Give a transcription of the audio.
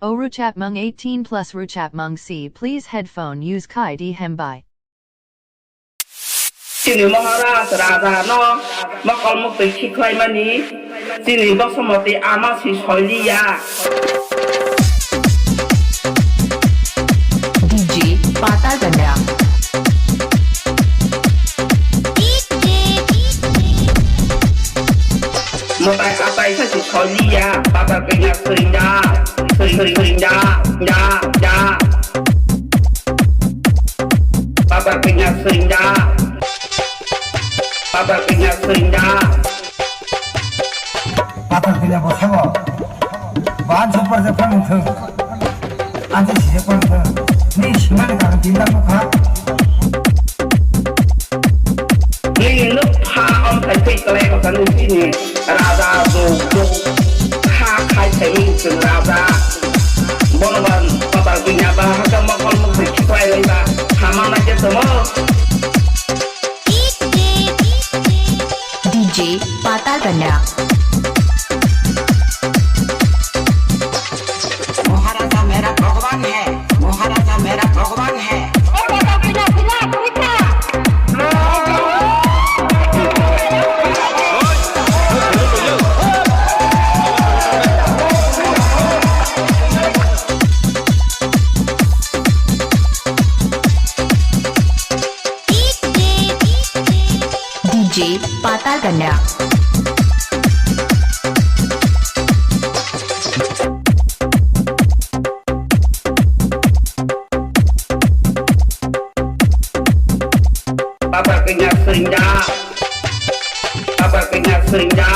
O Ruchap Mung 18 plus Ruchap Mung C please headphone use Kai D Hembai. Sini Maharaj Raja no makal mo peki klay mani sini basmati ama si soiliya DJ Patal Ganda mo tay atay sa si soiliya papa kanya serinda serinda ya papa kanya serinda papa kanya serinda papa kanya bosabo wan super se phang thung ante se phang thung ni siman ka tinda ko kha ni nước pha ông thầy phi tele của thân sini Raja do kha khai thầy sừng Raja bonoban papa kanya ba haka makal mo peki klay lay ba hamang na jeto mo DJ Patal Ganda महाराजा मेरा भगवान है महाराजा मेरा भगवान है DJ Patal Ganda Papa kanya serinda